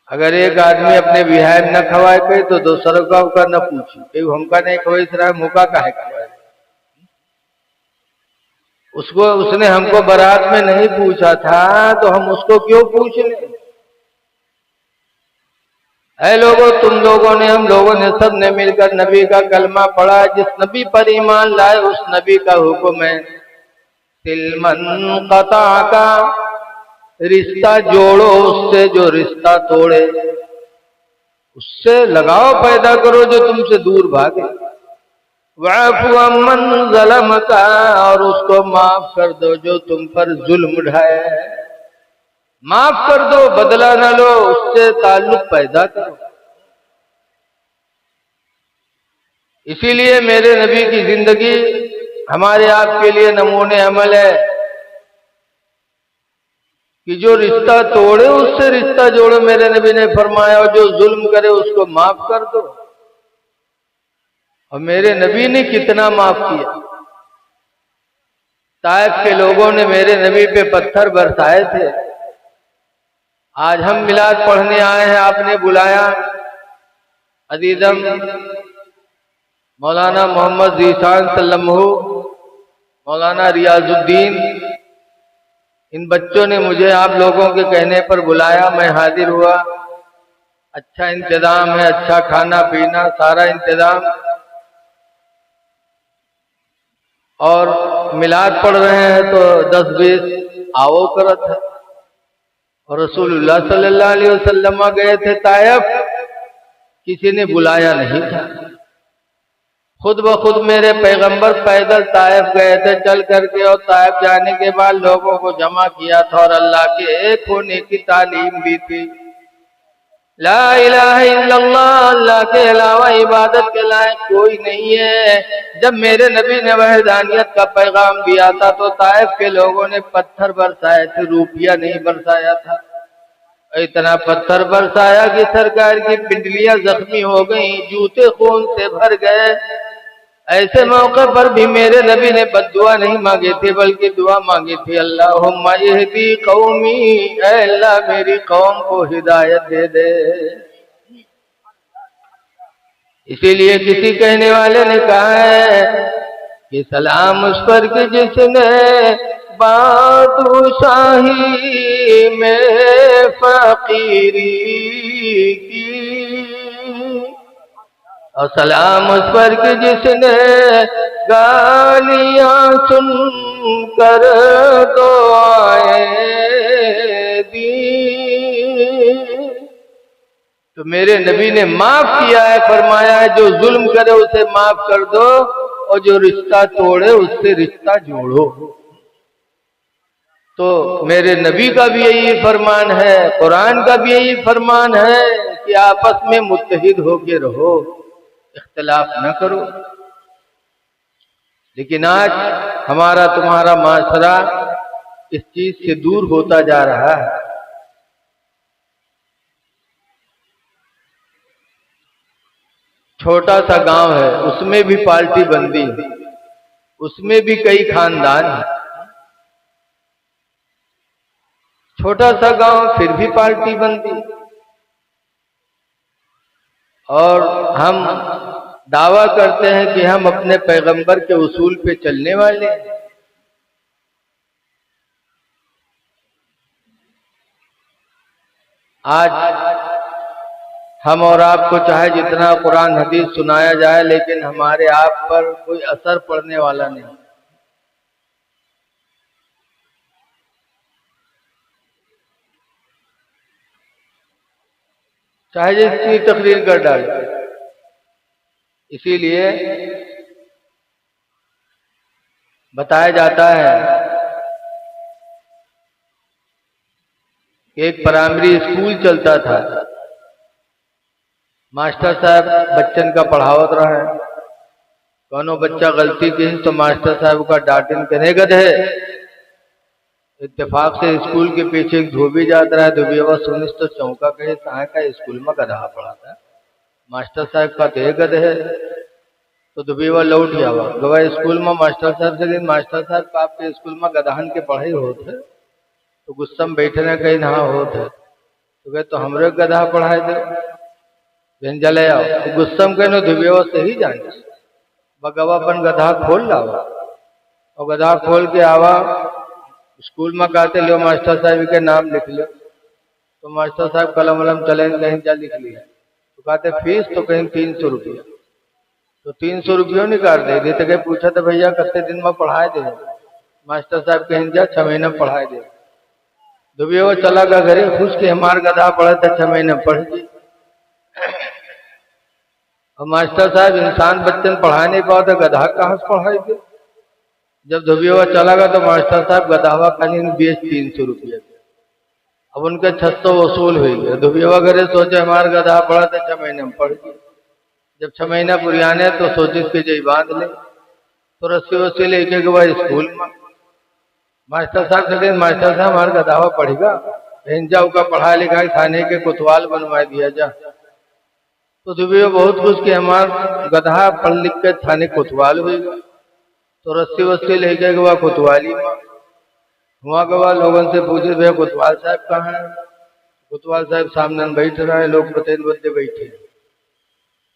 अगर एक आदमी अपने बिहार न खवाए पे तो दूसरों का न पूछी कि हमका नहीं खवाई सरा मुका काहे खवाए। उसको उसने हमको बारात में नहीं पूछा था तो हम उसको क्यों पूछ लें। ऐ लोगों, तुम लोगों ने हम लोगों ने सब ने मिलकर नबी का कलमा पढ़ा। जिस नबी पर ईमान लाए उस नबी का हुक्म है तिलमन कता का रिश्ता जोड़ो, उससे जो रिश्ता तोड़े उससे लगाव पैदा करो जो तुमसे दूर भागे। वाफु अम्मन ज़लम का, और उसको माफ कर दो जो तुम पर जुल्म ढाए। माफ कर दो, बदला न लो, उससे ताल्लुक पैदा करो। इसीलिए मेरे नबी की जिंदगी हमारे आपके लिए नमूने अमल है कि जो रिश्ता तोड़े उससे रिश्ता जोड़ो, मेरे नबी ने फरमाया, और जो जुल्म करे उसको माफ कर दो। और मेरे नबी ने कितना माफ किया। ताइफ के लोगों ने मेरे नबी पे पत्थर बरसाए थे। आज हम मिलाद पढ़ने आए हैं, आपने बुलाया। अजीजम मौलाना मोहम्मद जीशान सल्लमहू, मौलाना रियाजुद्दीन, इन बच्चों ने मुझे आप लोगों के कहने पर बुलाया। मैं हाजिर हुआ। अच्छा इंतजाम है, अच्छा खाना पीना, सारा इंतजाम। और मिलाद पढ़ रहे हैं तो 10-20 आओ करत है। और रसूलुल्लाह सल्लल्लाहु अलैहि वसल्लम गए थे ताइफ, किसी ने बुलाया नहीं था। खुद ब खुद मेरे पैगंबर पैदल ताइफ गए थे चल करके, और ताइफ जाने के बाद लोगों को जमा किया था और अल्लाह के एक होने की तालीम दी थी। ला इलाहा इल्लल्लाह, अल्लाह के अलावा इबादत के लायक कोई नहीं है। जब मेरे नबी ने वहदानियत का पैगाम दिया था तो ताइफ के लोगों ने पत्थर बरसाए थे, रुपया नहीं बरसाया था। इतना पत्थर बरसाया कि सरकार की पिंडलियां जख्मी हो गई, जूते खून से भर गए। ऐसे मौके पर भी मेरे नबी ने बद्दुआ नहीं मांगे थे बल्कि दुआ मांगी थी, अल्लाहुम्मा यहदी कौमी, ऐ अल्लाह मेरी कौम को हिदायत दे दे। इसीलिए किसी कहने वाले ने कहा है कि सलाम उस पर कि जिसने बादशाही में फकीरी की, और सलाम उस पर कि जिसने गालियां सुनकर दुआएं दी। तो मेरे नबी ने माफ किया है, फरमाया है जो जुल्म करे उसे माफ कर दो, और जो रिश्ता तोड़े उससे रिश्ता जोड़ो। तो मेरे नबी का भी यही फरमान है, कुरान का भी यही फरमान है कि आपस में मुत्तहिद होके रहो, इख्तिलाफ न करो। लेकिन आज हमारा तुम्हारा माशरा इस चीज से दूर होता जा रहा है। छोटा सा गांव है, उसमें भी पार्टी बंदी, उसमें भी कई खानदान है। छोटा सा गांव फिर भी पार्टी बंदी, और हम दावा करते हैं कि हम अपने पैगंबर के उसूल पे चलने वाले हैं। आज हम और आपको चाहे जितना कुरान हदीस सुनाया जाए, लेकिन हमारे आप पर कोई असर पड़ने वाला नहीं। चाहे जिसकी तकरीर कर डाले। इसीलिए बताया जाता है कि एक प्राइमरी स्कूल चलता था, मास्टर साहब बच्चन का पढ़ावत रहे। कोनो बच्चा गलती की तो मास्टर साहब का डांटन करने गधे। इत्तेफाक से स्कूल के पीछे एक धोबी जाता रहा, धोबीवा सुनिस तो चौका कहे कहा का स्कूल में गधा पढ़ा था। मास्टर साहब का देह गधे तो धोबीवा लौट जावा गवा स्कूल में मास्टर साहब से, मास्टर साहब का आपके स्कूल में गधान के पढ़ाई होते तो गुस्सा में बैठने कहीं ना होते। तो तो कहे तो हमरे गधा पढ़ाए दे बहन जले आओ। तो गुस्सम कहने दुबेवा से ही जाने बगवापन गधा खोल लावा और गधा खोल के आवा स्कूल में कहते लो मास्टर साहब के नाम लिख लो। तो मास्टर साहब कलम वलम चले कहीं जा लिख लिया। तो कहते फीस तो कहीं 300 रुपया। तो 300 रुपया निकाल दे तो कहीं पूछा तो भैया कितने दिन में पढ़ाए दे। मास्टर साहब कहीं जा 6 महीने में पढ़ाए दे। दुबे वो चला गया घरे खुश के हमार गधा पढ़ा था 6 महीने में पढ़ गई। और मास्टर साहब इंसान बच्चन पढ़ा नहीं पाओ तो गधा कहाँ से पढ़ाए थे। जब धुबिया चला गया तो मास्टर साहब गधावा खाली बेच 300 रुपया। अब उनके 600 वसूल हुई गए। धुबिया घरे सोचे हमारा गधा पढ़ा था 6 महीने में पढ़ गई। जब 6 महीना पुराने तो सोचे इसके जय बांध ले। तो रस्सी वस्सी लेके गए स्कूल में। मास्टर साहब कहते मास्टर साहब हमारा गधावा पढ़ेगा भेंजा का पढ़ा लिखा थाने के कोतवाल बनवा दिया जा। तो दुबे बहुत खुश के हमार गधा पढ़ लिख के थाने कोतवाल हुएगा। तो रस्सी वस्सी लेके गवा कोतवाली में वहाँ गवा लोगों से पूछे भैया कोतवाल साहब कहाँ है। कोतवाल साहब सामने बैठ रहा है लोग प्रत्येक बदले बैठे।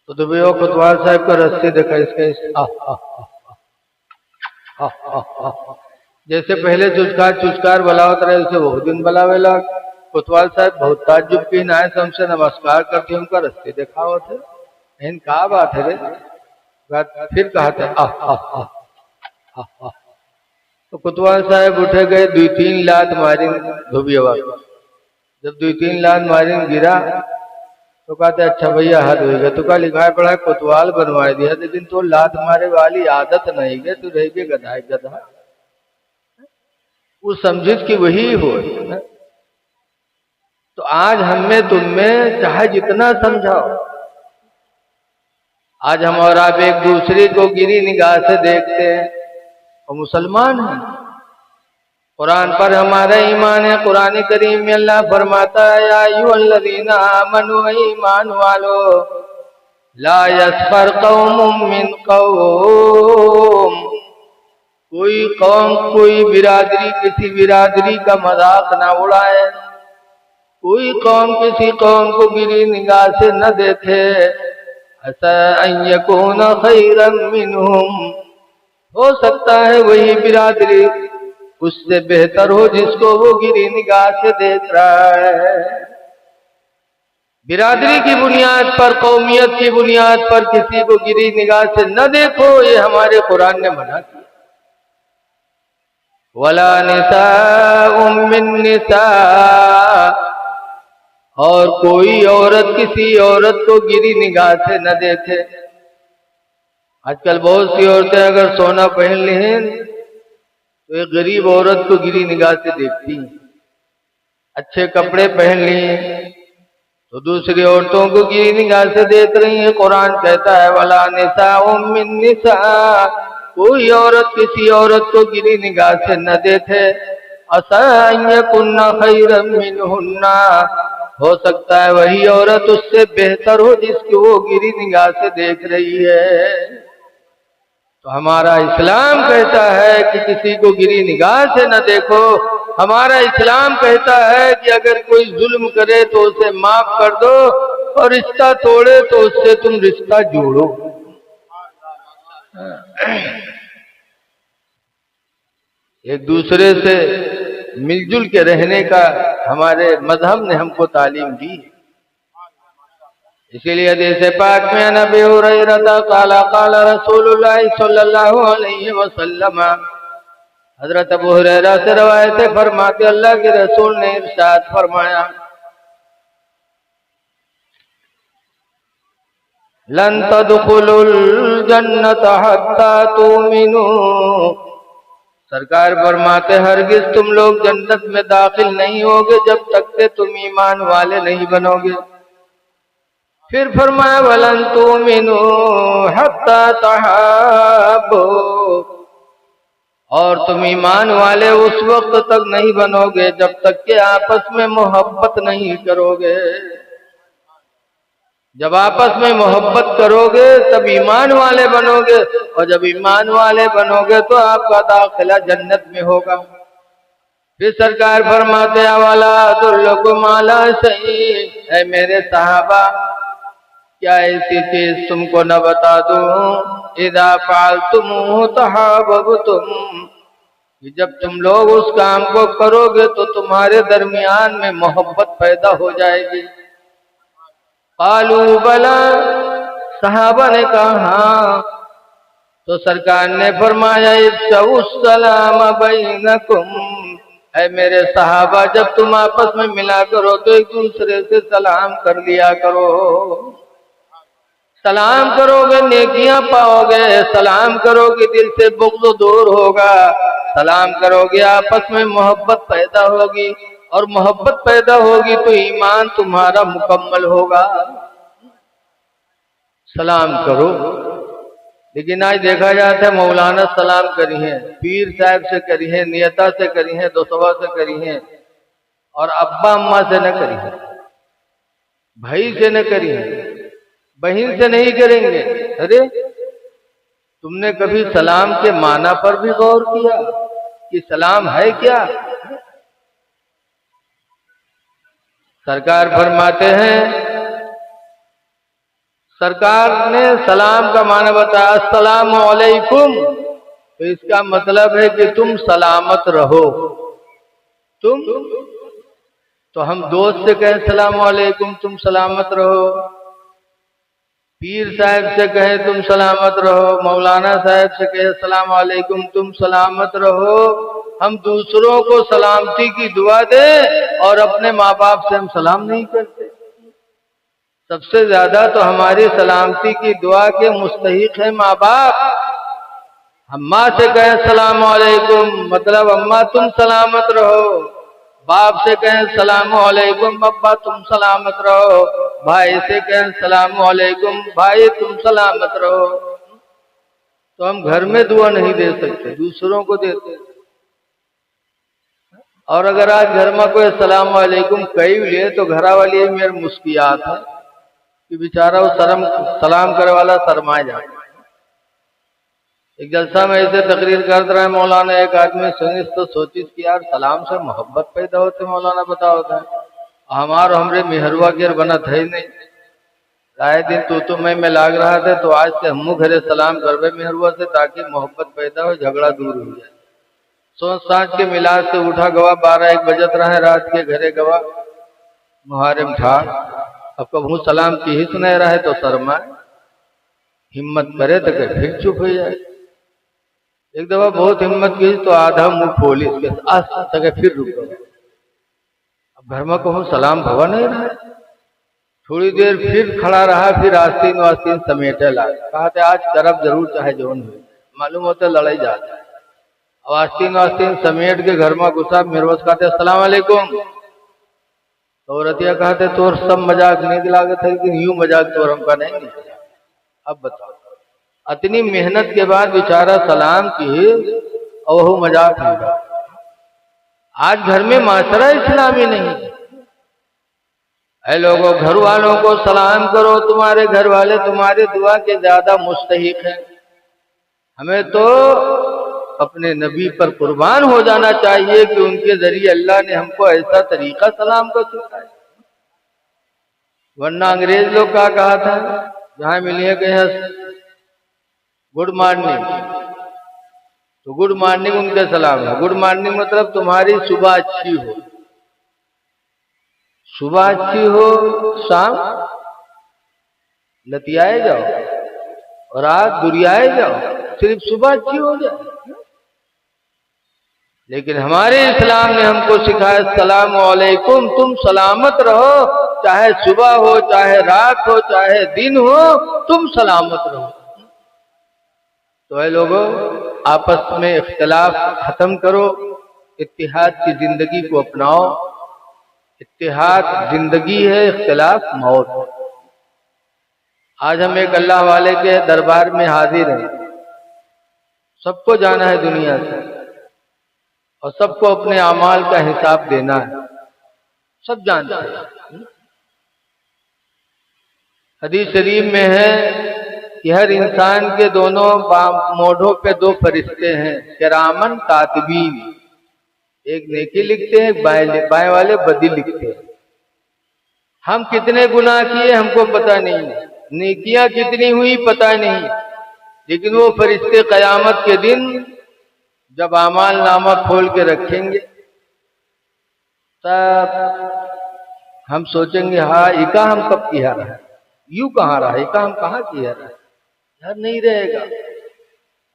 तो दुबे कोतवाल साहब का रस्सी देखा इसके जैसे पहले चुचकार बलावत रहे उसे बहुत दिन बलावे लग। कोतवाल साहब बहुत ताज्जुब की नाय हमसे नमस्कार करते उनका रस्ते दिखाओ थे। इन का बात है रे। फिर कहा था तो कोतवाल साहब उठे गए 2-3 लात मारी धोबिया। जब 2-3 लात मारी गिरा तो कहते अच्छा भैया हद हो गया। तो का लिखा पड़ा कोतवाल बनवा दिया लेकिन तो लात मारे वाली आदत नहीं गए तो रह गए गधा गधा। वो समझित कि वही हो। तो आज हमें तुममें चाहे जितना समझाओ आज हम और आप एक दूसरे को गिरी निगाह से देखते हैं और मुसलमान हैं। कुरान पर हमारा ईमान है। कुरान करीम में अल्लाह फरमाता है या अय्युहल्लज़ीना आमनू ईमान वालो ला यस्खर कौमुम मिन कौम। कोई कौम कोई बिरादरी किसी बिरादरी का मजाक ना उड़ाए। कोई कौम किसी कौम को गिरी निगाह से न देखे। असा अन यकूना खैरम मिनहुम। हो सकता है वही बिरादरी उससे बेहतर हो जिसको वो गिरी निगाह से देख रहा है। बिरादरी की बुनियाद पर कौमियत की बुनियाद पर किसी को गिरी निगाह से न देखो ये हमारे कुरान ने मना किया। वला निसाउम मिन निसा। और कोई औरत किसी औरत को गिरी निगाह से न देखे। आजकल बहुत सी औरतें अगर सोना पहन ली हैं तो एक गरीब औरत को गिरी निगाह से देखती। अच्छे कपड़े पहन लिए तो दूसरी औरतों को गिरी निगाह से देख रही है। कुरान कहता है वला निसाउम मिन निसा। कोई औरत किसी औरत को गिरी निगाह से न देखे। असा अन यकुन्ना खैरम मिनहुन्ना। हो सकता है वही औरत उससे बेहतर हो जिसकी वो गिरी निगाह से देख रही है। तो हमारा इस्लाम कहता है कि किसी को गिरी निगाह से न देखो। हमारा इस्लाम कहता है कि अगर कोई जुल्म करे तो उसे माफ कर दो और रिश्ता तोड़े तो उससे तुम रिश्ता जोड़ो। एक दूसरे से मिलजुल के रहने का हमारे मजहब ने हमको तालीम दी। इसीलिए हदीस पाक में नबी हुरैरा क़ाला क़ाला रसूलुल्लाह सल्लल्लाहु अलैहि वसल्लम। हजरत अबू हुरैरा से रवायत है फरमाते अल्लाह के रसूल ने इरशाद फरमाया लन तदखुलुल जन्नत हत्ता तुमिनू। सरकार फरमाते हरगिज तुम लोग जन्नत में दाखिल नहीं होगे जब तक के तुम ईमान वाले नहीं बनोगे। फिर फरमाया वलन तुमिनू हत्ता तहाब्बू। और तुम ईमान वाले उस वक्त तक नहीं बनोगे जब तक के आपस में मोहब्बत नहीं करोगे। जब आपस में मोहब्बत करोगे तब ईमान वाले बनोगे और जब ईमान वाले बनोगे तो आपका दाखिला जन्नत में होगा। फिर सरकार फरमाते वाला दुल्लो माला सही है मेरे साहबा, क्या ऐसी चीज तुमको न बता दूं, इदा फाल तुम तहाबबतुम, जब तुम लोग उस काम को करोगे तो तुम्हारे दरमियान में मोहब्बत पैदा हो जाएगी। कालू बला, सहाबा ने कहा हाँ। तो सरकार ने फरमाया इफ्शउस्सलाम बैनकुम, है मेरे सहाबा जब तुम आपस में मिला करो तो एक दूसरे से सलाम कर लिया करो। सलाम करोगे नेकियां पाओगे, सलाम करोगे दिल से बुग़्ज़ दूर होगा, सलाम करोगे आपस में मोहब्बत पैदा होगी, और मोहब्बत पैदा होगी तो ईमान तुम्हारा मुकम्मल होगा। सलाम करो। लेकिन आज देखा जाता है मौलाना सलाम करी है, पीर साहब से करी है, नियता से करी है, दोस्तवा से करी है, और अब्बा अम्मा से न करी है, भाई से न करी है, बहन से नहीं करेंगे। अरे तुमने कभी सलाम के माना पर भी गौर किया कि सलाम है क्या? सरकार फरमाते हैं, सरकार ने सलाम का माना बताया अस्सलामु अलैकुम, तो इसका मतलब है कि तुम सलामत रहो। तुम तो हम दोस्त से कहें सलाम अलैकुम तुम सलामत रहो, पीर साहब से कहे तुम सलामत रहो, मौलाना साहब से कहे सलाम अलैकुम तुम सलामत रहो, हम दूसरों को सलामती की दुआ दे और अपने माँ बाप से हम सलाम नहीं करते। सबसे ज्यादा तो हमारी सलामती की दुआ के मुस्तहिक है माँ बाप। हम माँ से कहें सलाम अलैकुम मतलब अम्मा तुम सलामत रहो, बाप से कहें सलाम अलैकुम अब्बा तुम सलामत रहो, भाई से कहें सलाम अलैकुम भाई तुम सलामत रहो। तो हम घर में दुआ नहीं दे सकते, दूसरों को देते। और अगर आज घर में कोई सलाम अलैकुम कही ले तो घरा वाली मेरे मुस्कियात है कि बेचारा वो सलाम करे वाला शर्मा जाए। एक जलसा में ऐसे तकरीर कर रहा है मौलाना, एक आदमी सुनिस तो सोचिस कि यार सलाम से मोहब्बत पैदा होते मौलाना बताओ होता है, हमारो हमरे मेहरवा के बना थे ही नहीं, आए दिन तो मैं लाग रहा था, तो आज से हम घरे सलाम करवे मेहरवा से ताकि मोहब्बत पैदा हो, झगड़ा दूर हो जाए। सोच साँझ के मिलाद से उठा गवा 12-1 बजत रहे रात के, घरे गवा मुहारिम ठाक, अब कबू सलाम की ही सुनाई रहा है तो शर्मा हिम्मत करे तो फिर चुप हो जाए। एक दफा बहुत हिम्मत की तो आधा मुंह खोली इसके फिर रुक गया। अब घर में कहूँ सलाम भवा नहीं रहा, थोड़ी देर फिर खड़ा रहा, फिर आस्तीन वास्तीन समेटे ला, कहा थे आज करब जरूर चाहे जोन हुई, मालूम होता लड़ाई जाता है। अब आस्तीन वास्तीन समेट के घर में घुसा, मेरे बस कहते अस्सलाम वालेकुम, तो औरतिया कहते तोर सब मजाक नहीं लागत है, लेकिन यूं मजाक तो हमका नहीं निकला। अब बताओ इतनी मेहनत के बाद बेचारा सलाम की और वो मजाक नहीं। आज घर में माशरा इस्लामी नहीं है। लोगों घर वालों को सलाम करो, तुम्हारे घर वाले तुम्हारे दुआ के ज्यादा मुस्तहिक है। हमें तो अपने नबी पर कुर्बान हो जाना चाहिए कि उनके जरिए अल्लाह ने हमको ऐसा तरीका सलाम का सिखाया। वरना अंग्रेज लोग क्या कहा था, जहां मिलिए कहे गुड मॉर्निंग, तो गुड मॉर्निंग उनके सलाम है। गुड मॉर्निंग मतलब तुम्हारी सुबह अच्छी हो, सुबह अच्छी हो, शाम लतियाए जाओ और रात दुरियाए जाओ, सिर्फ सुबह अच्छी हो जाए। लेकिन हमारे इस्लाम ने हमको सिखाया सलाम अलैकुम तुम सलामत रहो, चाहे सुबह हो, चाहे रात हो, चाहे दिन हो, तुम सलामत रहो। तो ऐ लोगों आपस में इख्तिलाफ खत्म करो, इत्तेहाद की जिंदगी को अपनाओ। इत्तेहाद जिंदगी है, इख्तिलाफ मौत। आज हम एक अल्लाह वाले के दरबार में हाजिर हैं। सबको जाना है दुनिया से और सबको अपने अमाल का हिसाब देना है, सब जानते हैं। हदीस शरीफ में है कि हर इंसान के दोनों मोढ़ों पे 2 फरिश्ते हैं, किरामन कातिबीन। एक नेकी लिखते हैं, बाएं वाले बदी लिखते हैं। हम कितने गुनाह किए हमको पता नहीं, नेकियां कितनी हुई पता नहीं, लेकिन वो फरिश्ते कयामत के दिन जब आमाल नामा खोल के रखेंगे तब हम सोचेंगे, हाँ इका हम कब किया रहा, यूं कहाँ रहा, इका हम कहाँ किया रहा, यार नहीं रहेगा।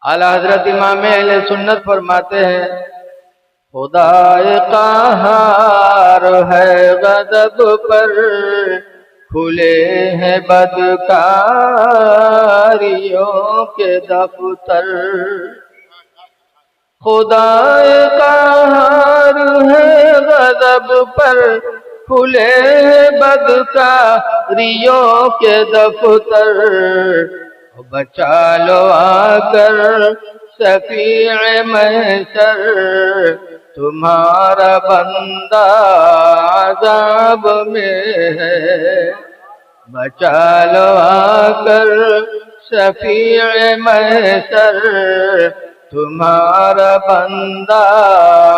आला हजरत इमाम अहले सुन्नत फरमाते हैं, खुदाए क़हार है गज़ब पर, खुले हैं बदकारियों के दफ्तर। खुदाए क़हार है गज़ब पर, खुले हैं बदकारियों के दफ्तर। बचा लो आकर शफ़ीए महशर, तुम्हारा बंदा अज़ाब में है। बचा लो आकर शफ़ीए महशर, तुम्हारा बंदा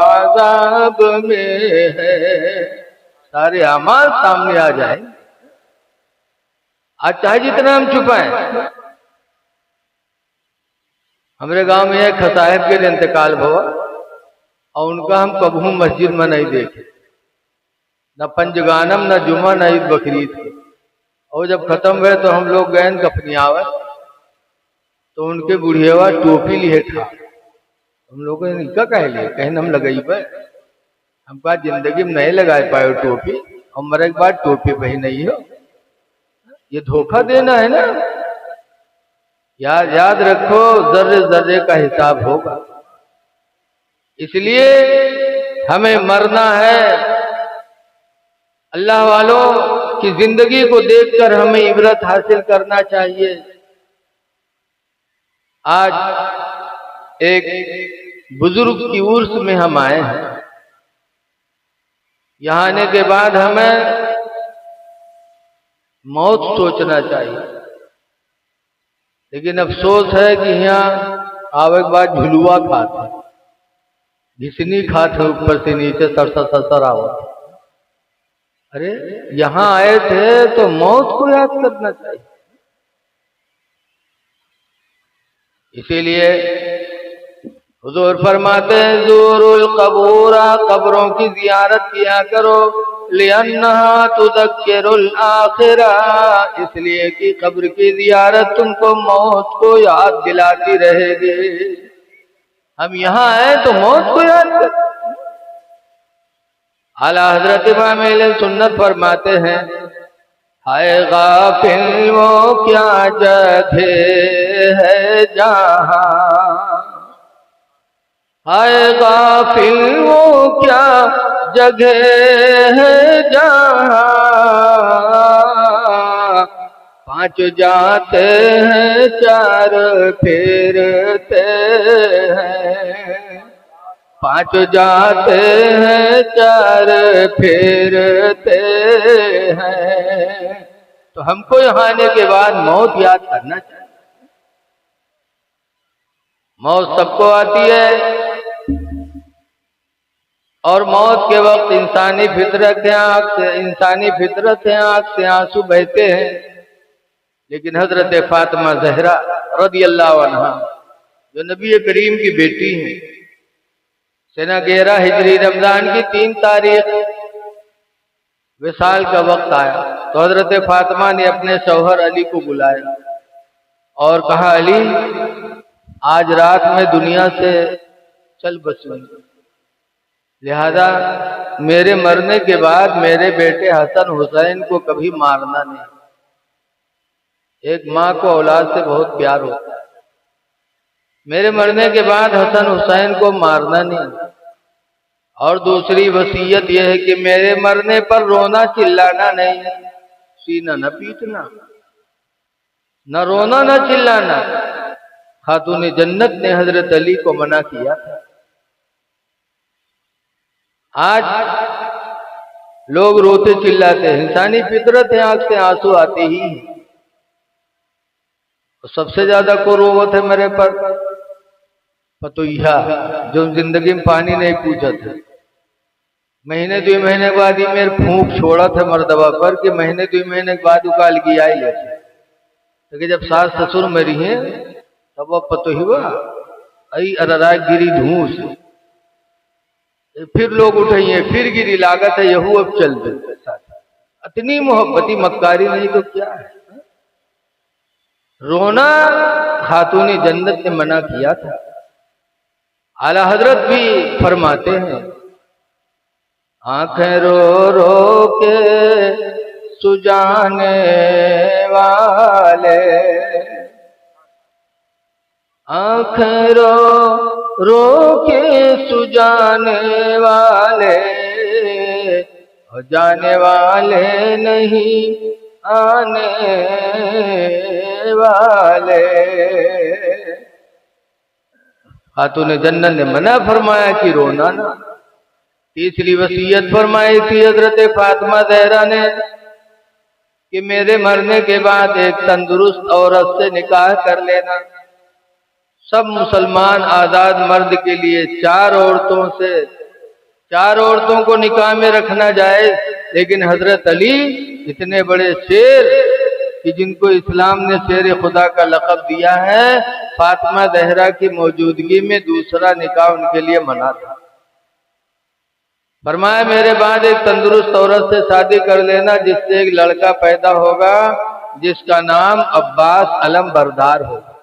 अज़ाब में है। सारे अमाल सामने आ जाए, आज चाहे जितना हम छुपाएं। हमारे गांव में एक साहब के इंतकाल हुआ और उनका हम कबहू मस्जिद में नहीं देखे, न पंजगानम न जुमा न ईद बकरीद। और जब खत्म हुए तो हम लोग गए कफनियावर, तो उनके बुढ़ियावा टोपी लिए था। हम लोगों ने इनका कह लिया, कहीं हम लगाई पे, हम कहा जिंदगी में नहीं लगाए पाए टोपी, और मरे के बाद टोपी पहनी नहीं हो, ये धोखा देना है ना। याद रखो, जर्रे जर्रे का हिसाब होगा। इसलिए हमें मरना है। अल्लाह वालों की जिंदगी को देखकर हमें इबरत हासिल करना चाहिए। आज एक बुजुर्ग की उर्स में हम आए हैं। यहाँ आने के बाद हमें मौत सोचना चाहिए, लेकिन अफसोस है कि यहाँ आवे के बाद झुलुआ खाते, घिसनी खाते, ऊपर से नीचे सरसा सरसर आवत। अरे यहाँ आए थे तो मौत को याद करना चाहिए। इसीलिए हुजूर फरमाते हैं, ज़ूरुल क़बूरा, कब्रों की जियारत किया करो, लिअन्नहा तुज़क्किरुल आखिरा, इसलिए कि कब्र की जियारत तुमको मौत को याद दिलाती रहेगी। हम यहाँ आए तो मौत को याद कर। आला हजरत इमाम अहले सुन्नत फरमाते हैं, हाय गाफिल वो क्या जगह है जहाँ, हाय गाफिल वो क्या जगह है जहाँ, पांच जाते हैं चार फेरते हैं, पांच जाते हैं चार फेरते हैं। तो हमको यहाँ आने के बाद मौत याद करना चाहिए। मौत सबको आती है, और मौत के वक्त इंसानी फितरत है, आंख से आंसू बहते हैं। लेकिन हजरत फातिमा ज़हरा रज़ी अल्लाह अन्हा, जो नबी करीम की बेटी हैं, सना 11 हिजरी रमजान की 3 तारीख विसाल का वक्त आया तो हजरत फातिमा ने अपने शौहर अली को बुलाया और कहा, अली आज रात में दुनिया से चल बसूंगी, लिहाजा मेरे मरने के बाद मेरे बेटे हसन हुसैन को कभी मारना नहीं। एक माँ को औलाद से बहुत प्यार होता है। मेरे मरने के बाद हसन हुसैन को मारना नहीं। और दूसरी वसीयत यह है कि मेरे मरने पर रोना चिल्लाना नहीं, सीना न पीटना, न रोना न चिल्लाना। खातून जन्नत ने हजरत अली को मना किया था। आज लोग रोते चिल्लाते हैं, इंसानी फितरत है, आंख से आंसू आते ही। तो सबसे ज्यादा को रोवत है मेरे पर पतोइया, जो जिंदगी में पानी नहीं पूछा था। महीने 2 महीने के बाद ही मेरे फूंक छोड़ा था मर्दबा पर कि महीने 2 महीने के बाद उकाल की आई है। तो जब सास ससुर मरी है तब वह पतो हुआ आई अररा गिरी धूस, फिर लोग उठाइए फिर गिरी लागत है यहू अब चल दे। इतनी मोहब्बती मक्कारी नहीं तो क्या है। रोना खातून जन्नत ने मना किया था। आला हजरत भी फरमाते हैं आंखें रो रो के सुजाने वाले, आंखें रो रो के सुजाने वाले, और जाने वाले नहीं आने वाले। खातून जन्नत ने मना फरमाया कि रोना ना। तीसरी वसीयत फरमाई थी हजरत फातिमा ज़हरा ने कि मेरे मरने के बाद एक तंदुरुस्त औरत से निकाह कर लेना। सब मुसलमान आजाद मर्द के लिए 4 औरतों को निकाह में रखना जाए, लेकिन हजरत अली इतने बड़े शेर कि जिनको इस्लाम ने शेर खुदा का लक़ब दिया है, फातिमा ज़हरा की मौजूदगी में दूसरा निकाह उनके लिए मना था। फरमाया मेरे बाद एक तंदुरुस्त औरत से शादी कर लेना जिससे एक लड़का पैदा होगा जिसका नाम अब्बास अलम बरदार होगा।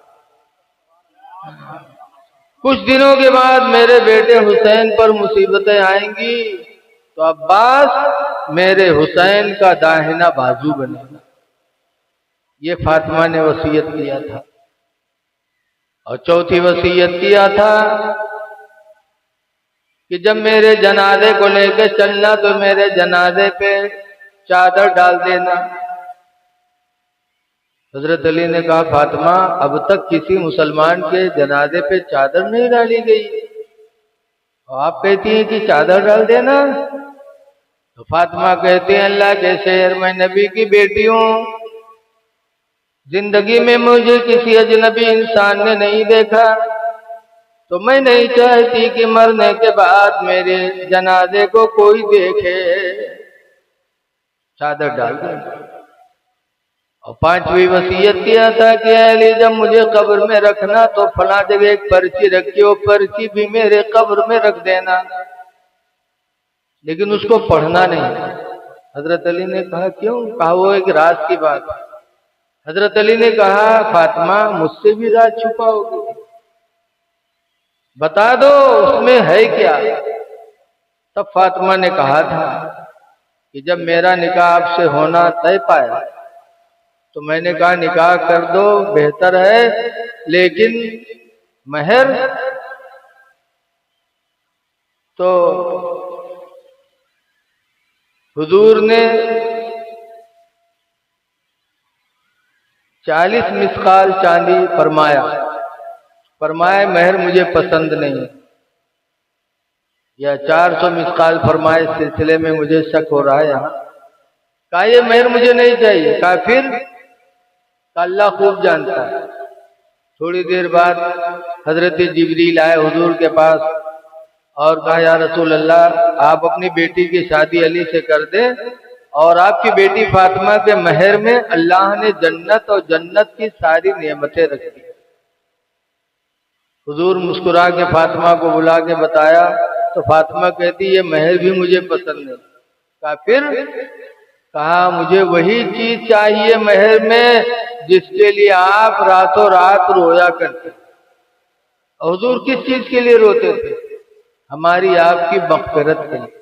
कुछ दिनों के बाद मेरे बेटे हुसैन पर मुसीबतें आएंगी तो अब्बास मेरे हुसैन का दाहिना बाजू बनेगा। ये फातिमा ने वसीयत किया था। और चौथी वसीयत किया था कि जब मेरे जनाजे को लेकर चलना तो मेरे जनाजे पे चादर डाल देना। हजरत अली ने कहा फातिमा अब तक किसी मुसलमान के जनाजे पे चादर नहीं डाली गई और आप कहती हैं कि चादर डाल देना। तो फातिमा कहती हैं अल्लाह के शेर मैं नबी की बेटी हूं, जिंदगी में मुझे किसी अजनबी इंसान ने नहीं देखा, तो मैं नहीं चाहती कि मरने के बाद मेरे जनाजे को कोई देखे। चादर डाल देना। और 5वीं वसीयत किया था कि अली जब मुझे कब्र में रखना तो फला जगह एक पर्ची रखी, वो पर्ची भी मेरे कब्र में रख देना, लेकिन उसको पढ़ना नहीं। हजरत अली ने कहा क्यों? कहा वो एक राज की बात। हजरत अली ने कहा फातिमा मुझसे भी राज छुपाओगे? बता दो उसमें है क्या? तब फातिमा ने कहा था कि जब मेरा निकाह आपसे होना तय पाया तो मैंने कहा निकाह कर दो बेहतर है, लेकिन महर तो हुजूर ने 40 मिस्काल चांदी फरमाया महर मुझे पसंद नहीं, या 400 मिस्काल फरमाए, इस सिलसिले में मुझे शक हो रहा है यहाँ। कहा ये महर मुझे नहीं चाहिए। कहा फिर? अल्लाह खूब जानता है। थोड़ी देर बाद हजरत जिब्रील आए हुजूर के पास और कहा या रसूल अल्लाह आप अपनी बेटी की शादी अली से कर दें और आपकी बेटी फातिमा के महर में अल्लाह ने जन्नत और जन्नत की सारी नेमतें रख दी। हुजूर मुस्कुरा के फातिमा को बुला के बताया तो फातिमा कहती ये महर भी मुझे पसंद नहीं। कहा फिर? कहा मुझे वही चीज चाहिए महर में जिसके लिए आप रातों रात रोया करते। हुजूर किस चीज के लिए रोते थे? हमारी आपकी मग़फ़िरत के लिए,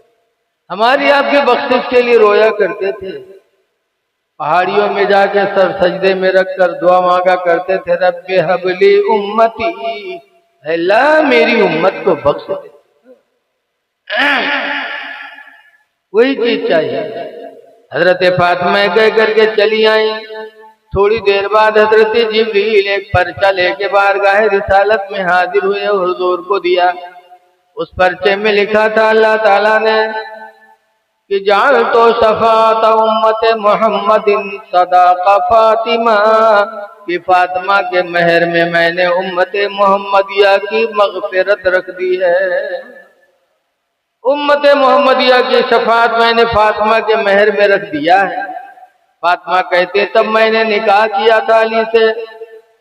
हमारी आपके बख्शिश के लिए रोया करते थे। पहाड़ियों में जाके सर सजदे में रखकर दुआ मांगा करते थे रब्बे हबली उम्मती, अल्लाह मेरी उम्मत को बख्श दे। वही चीज चाहिए। हजरत फातिमा कह करके चली आई। थोड़ी देर बाद हजरत जिब्रील एक पर्चा लेके बारगाह रिसालत में हाजिर हुए और हुजूर को दिया। उस पर्चे में लिखा था अल्लाह ताला ने कि जाल तो शफात उम्मत मोहम्मदिन सदाका फातिमा, कि फातिमा के महर में मैंने उम्मत मोहम्मदिया की मग़फ़िरत रख दी है। उम्मत मोहम्मदिया की शफात मैंने फातिमा के महर में रख दिया है। फातिमा कहते तब मैंने निकाह किया था अली से,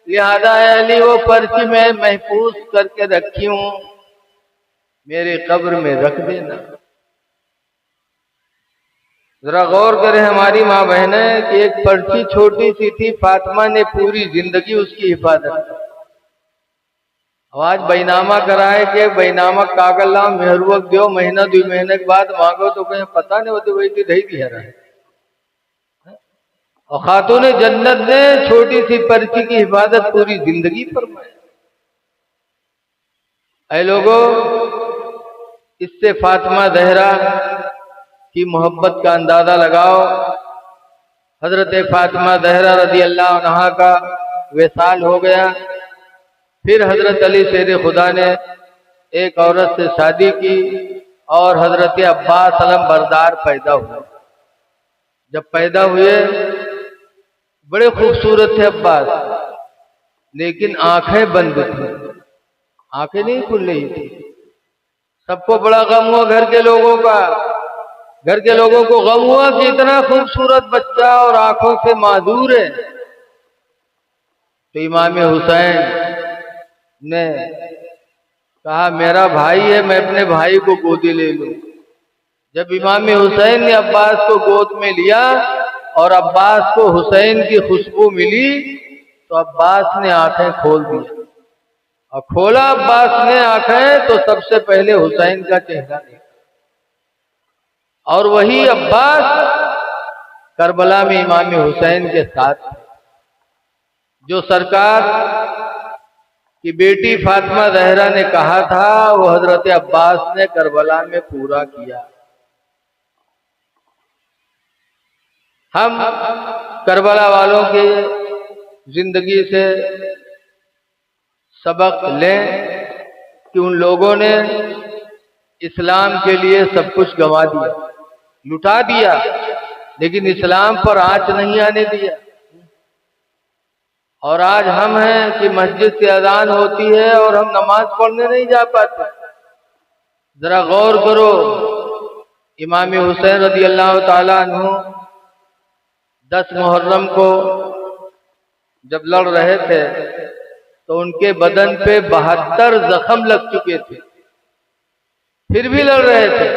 लिहाजा अली वो पर्ची मैं महफूज करके रखी हूं, मेरे कब्र में रख देना। जरा गौर करें हमारी माँ बहनें कि एक पर्ची छोटी सी थी, फातिमा ने पूरी जिंदगी उसकी हिफाजत की। आज बैनामा कराए के बैनामा कागल लाओ मेहरुवक दो, महीना 2 महीने के बाद मांगो तो कहीं पता नहीं होती वही ढही दिया रहा है। और खातून जन्नत ने छोटी सी पर्ची की हिफाजत पूरी जिंदगी फरमाई। ऐ लोगों, इससे फातिमा ज़हरा की मोहब्बत का अंदाजा लगाओ। हजरत फातिमा ज़हरा रज़ी अल्लाह अन्हा का विसाल हो गया। फिर हजरत अली शेर खुदा ने एक औरत से शादी की और हजरत अब्बास अलम बरदार पैदा हुए। जब पैदा हुए बड़े खूबसूरत थे अब्बास, लेकिन आंखें बंद थी, आंखें नहीं खुल रही थी। सबको बड़ा गम हुआ, घर के लोगों का, घर के लोगों को गम हुआ कि इतना खूबसूरत बच्चा और आंखों से माजूर है। तो इमाम हुसैन ने कहा मेरा भाई है, मैं अपने भाई को गोदी ले लूं। जब इमाम हुसैन ने अब्बास को गोद में लिया और अब्बास को हुसैन की खुशबू मिली तो अब्बास ने आंखें खोल दी। और खोला अब्बास ने आंखें तो सबसे पहले हुसैन का चेहरा देखा। और वही अब्बास करबला में इमाम हुसैन के साथ, जो सरकार की बेटी फातिमा ज़हरा ने कहा था वो हजरत अब्बास ने करबला में पूरा किया। हम करबला वालों की जिंदगी से सबक लें कि उन लोगों ने इस्लाम के लिए सब कुछ गंवा दिया, लुटा दिया, लेकिन इस्लाम पर आंच नहीं आने दिया। और आज हम हैं कि मस्जिद से अजान होती है और हम नमाज पढ़ने नहीं जा पाते। जरा गौर करो, इमाम हुसैन रज़ी अल्लाह ताला अन्हु 10 मुहर्रम को जब लड़ रहे थे तो उनके बदन पे 72 जख्म लग चुके थे, फिर भी लड़ रहे थे।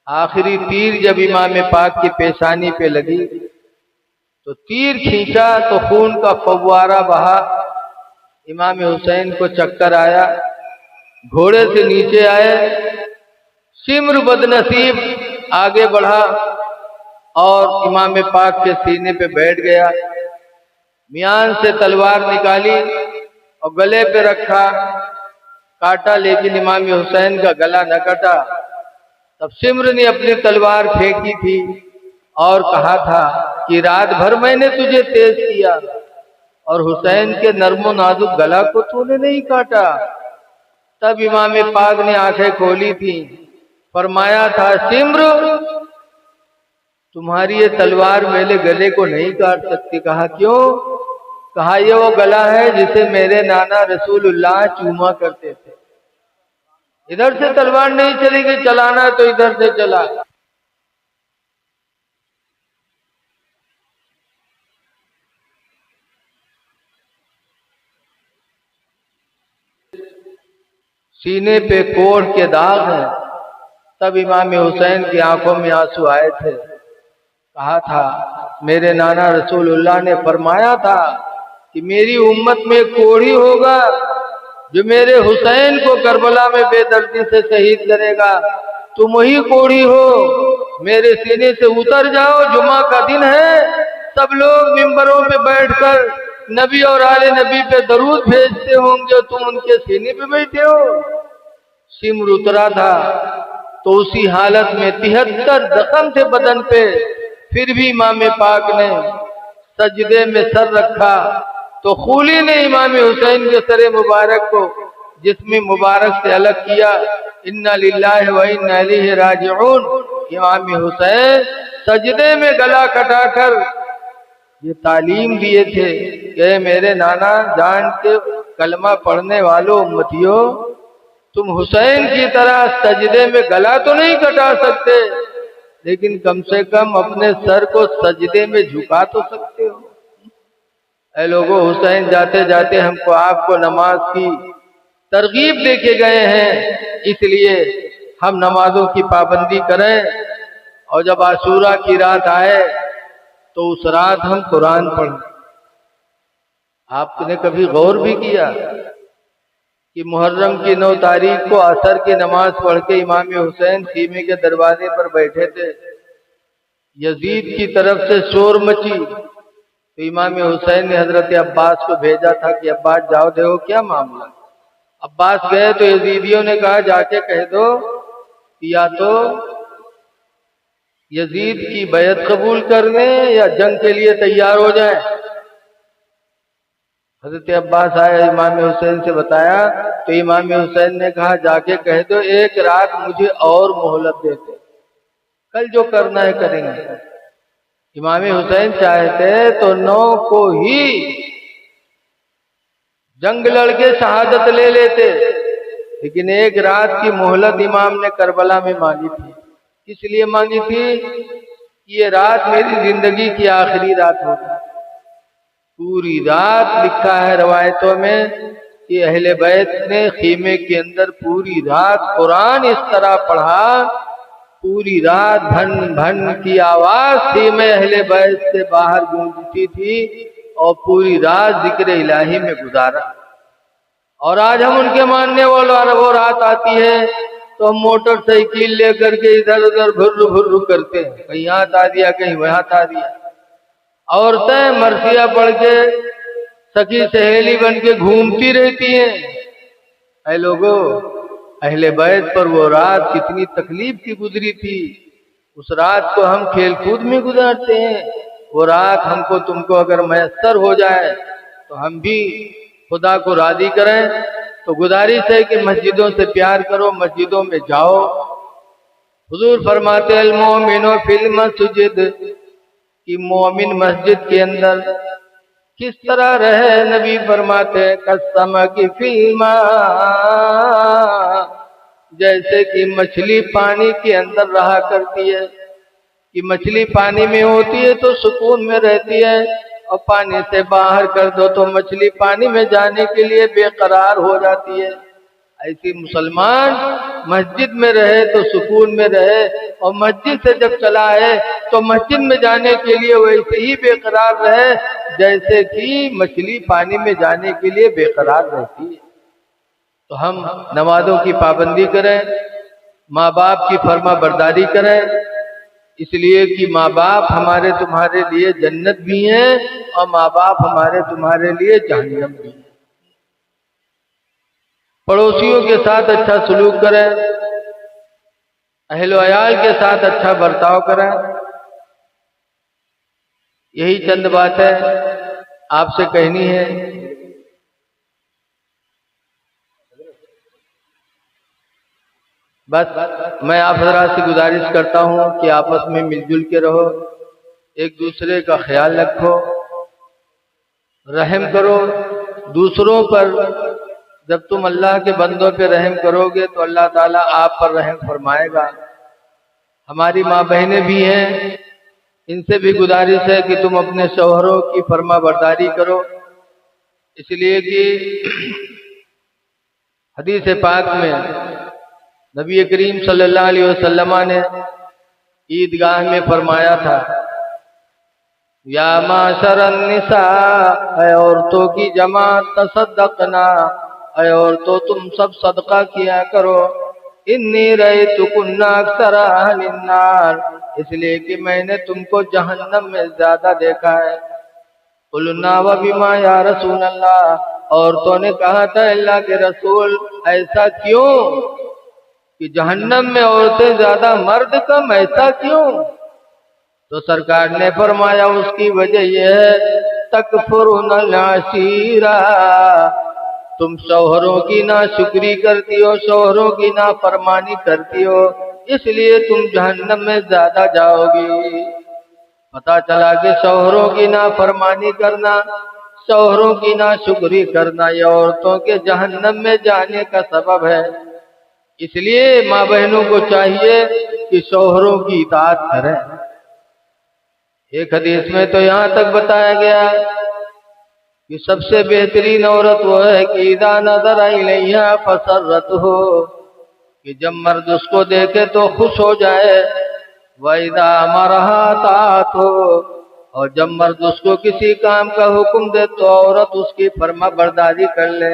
आखिरी तीर जब इमाम पाक की पेशानी पे लगी तो तीर खींचा तो खून का फव्वारा बहा। इमाम हुसैन को चक्कर आया, घोड़े से नीचे आए, सिम्र बदनसीब आगे बढ़ा और इमाम पाक के सीने पे बैठ गया। मियान से तलवार निकाली और गले पे रखा, काटा, लेकिन इमाम हुसैन का गला न कटा। तब सिम्र ने अपनी तलवार फेंकी थी और कहा था कि रात भर मैंने तुझे तेज किया और हुसैन के नर्मो नाजुक गला को तूने नहीं काटा। तब इमाम पाक ने आंखें खोली थी, फरमाया था सिम्र तुम्हारी ये तलवार मेरे गले को नहीं काट सकती। कहा क्यों? कहा ये वो गला है जिसे मेरे नाना रसूलुल्लाह चूमा करते थे। इधर से तलवार नहीं चलेगी, चलाना है तो इधर से चला। सीने पे कोढ़ के दाग हैं। तब इमाम हुसैन की आंखों में आंसू आए थे। कहा था मेरे नाना रसूलुल्लाह ने फरमाया था कि मेरी उम्मत में कोढ़ी होगा जो मेरे हुसैन को करबला में बेदर्दी से शहीद करेगा। तुम वही कोढ़ी हो, मेरे सीने से उतर जाओ। जुमा का दिन है, सब लोग मिंबरों पे बैठकर नबी और आले नबी पे दरूद भेजते होंगे, तुम उनके सीने पे बैठे हो। सिम्र उतरा था तो उसी हालत में 73 जख्म थे बदन पे, फिर भी इमाम पाक ने सजदे में सर रखा तो खूली ने इमाम हुसैन के सर मुबारक को जिस्म मुबारक से अलग किया। इन्ना लिल्लाहि व इन्ना इलैहि राजिऊन। इमाम हुसैन सजदे में गला कटाकर ये तालीम दिए थे कि मेरे नाना जान के कलमा पढ़ने वालों उम्मतियों, तुम हुसैन की तरह सजदे में गला तो नहीं कटा सकते, लेकिन कम से कम अपने सर को सजदे में झुका तो सकते हो। ऐ लोगों, हुसैन जाते जाते हमको आपको नमाज की तरगीब देके गए हैं, इसलिए हम नमाजों की पाबंदी करें। और जब आशूरा की रात आए तो उस रात हम कुरान पढ़ें। आपने कभी गौर भी किया कि मुहर्रम की 9 तारीख को असर की नमाज पढ़ के इमाम हुसैन खीमे के दरवाजे पर बैठे थे। यजीद की तरफ से शोर मची तो इमाम हुसैन ने हजरत अब्बास को भेजा था कि अब्बास जाओ देखो क्या मामला। अब्बास गए तो यजीदियों ने कहा जाके कह दो कि या तो यजीद की बैत कबूल कर लें या जंग के लिए तैयार हो जाए। हजरत अब्बास आए, इमाम हुसैन से बताया तो इमाम हुसैन ने कहा जाके कह दो एक रात मुझे और मोहलत देते, कल जो करना है करेंगे। इमाम हुसैन चाहते तो 9 को ही जंग लड़के शहादत ले लेते, लेकिन एक रात की मोहलत इमाम ने करबला में मांगी थी। किस लिए मांगी थी? कि ये रात मेरी जिंदगी की आखिरी रात होगी। पूरी रात लिखा है रवायतों में कि अहले बैत ने खीमे के अंदर पूरी रात कुरान इस तरह पढ़ा, पूरी रात भन भन की आवाज खीमे अहले बैत से बाहर गूंजती थी और पूरी रात जिक्र इलाही में गुजारा। और आज हम उनके मानने वालों, वो रात आती है तो हम मोटरसाइकिल लेकर के इधर उधर भुर्र भुर्र करते हैं, कहीं यहाँ था दिया कहीं वहां था दिया। औरतें मरसिया पढ़ के सखी सहेली बन के घूमती रहती हैं। ऐ लोगों, अहले बैत पर वो रात कितनी तकलीफ की गुजरी थी, उस रात को हम खेलकूद में गुजारते हैं। वो रात हमको तुमको अगर मैसर हो जाए तो हम भी खुदा को राजी करें। तो गुजारिश है कि मस्जिदों से प्यार करो, मस्जिदों में जाओ। हुजूर फरमाते अल मोमिनो फिल मस्जिद, कि मोमिन मस्जिद के अंदर किस तरह रहे। नबी फरमाते कसम की फिल्मा, जैसे कि मछली पानी के अंदर रहा करती है। कि मछली पानी में होती है तो सुकून में रहती है, और पानी से बाहर कर दो तो मछली पानी में जाने के लिए बेकरार हो जाती है। ऐसी मुसलमान मस्जिद में रहे तो सुकून में रहे, और मस्जिद से जब चला है तो मस्जिद में जाने के लिए वैसे ही बेकरार रहे जैसे कि मछली पानी में जाने के लिए बेकरार रहती है। तो हम नमाजों की पाबंदी करें, माँ बाप की फर्मा बरदारी करें, इसलिए कि माँ बाप हमारे तुम्हारे लिए जन्नत भी हैं और माँ बाप हमारे तुम्हारे लिए जहन्नम भी है। पड़ोसियों के साथ अच्छा सलूक करें, अहलो अयाल के साथ अच्छा बर्ताव करें। यही चंद बातें आपसे कहनी है। बस मैं आप हजरात से गुजारिश करता हूँ कि आपस में मिलजुल के रहो, एक दूसरे का ख्याल रखो, रहम करो दूसरों पर। जब तुम अल्लाह के बंदों पे रहम करोगे तो अल्लाह ताला आप पर रहम फरमाएगा। हमारी माँ बहनें भी हैं, इनसे भी गुजारिश है कि तुम अपने शौहरों की फरमा बरदारी करो, इसलिए कि हदीस पाक में नबी करीम सल्लल्लाहु अलैहि वसल्लम ने ईदगाह में फरमाया था, या माशरन निसा, ऐ औरतों की जमात, तसद्दकना, ऐ औरतों तुम सब सदका किया करो। इन्नी रअयतुकुन्ना अक्सरा अहलिन नार, इसलिए कि मैंने तुमको जहन्नम में ज्यादा देखा है। कुलना व बिमा या रसूल अल्लाह, औरतों ने कहा था अल्लाह के रसूल ऐसा क्यों कि जहन्नम में औरतें ज्यादा मर्द कम, ऐसा क्यों? तो सरकार ने फरमाया उसकी वजह यह है तकफुरुनल आशीरा, तुम शौहरों की नाशुक्री करती हो, शौहरों की नाफरमानी करती हो, इसलिए तुम जहन्नम में ज्यादा जाओगी। पता चला कि शौहरों की नाफरमानी करना, शौहरों की नाशुक्री करना ये औरतों के जहन्नम में जाने का सबब है। इसलिए माँ बहनों को चाहिए कि शौहरों की इताअत करें। एक हदीस में तो यहाँ तक बताया गया कि सबसे बेहतरीन औरत वो है कि इदा नजर इलैहा फसर्रत हो, कि जब मर्द उसको देखे तो खुश हो जाए। वइदा अमरहा ताअत हो, और जब मर्द उसको किसी काम का हुक्म दे तो औरत उसकी फर्मा बरदारी कर ले।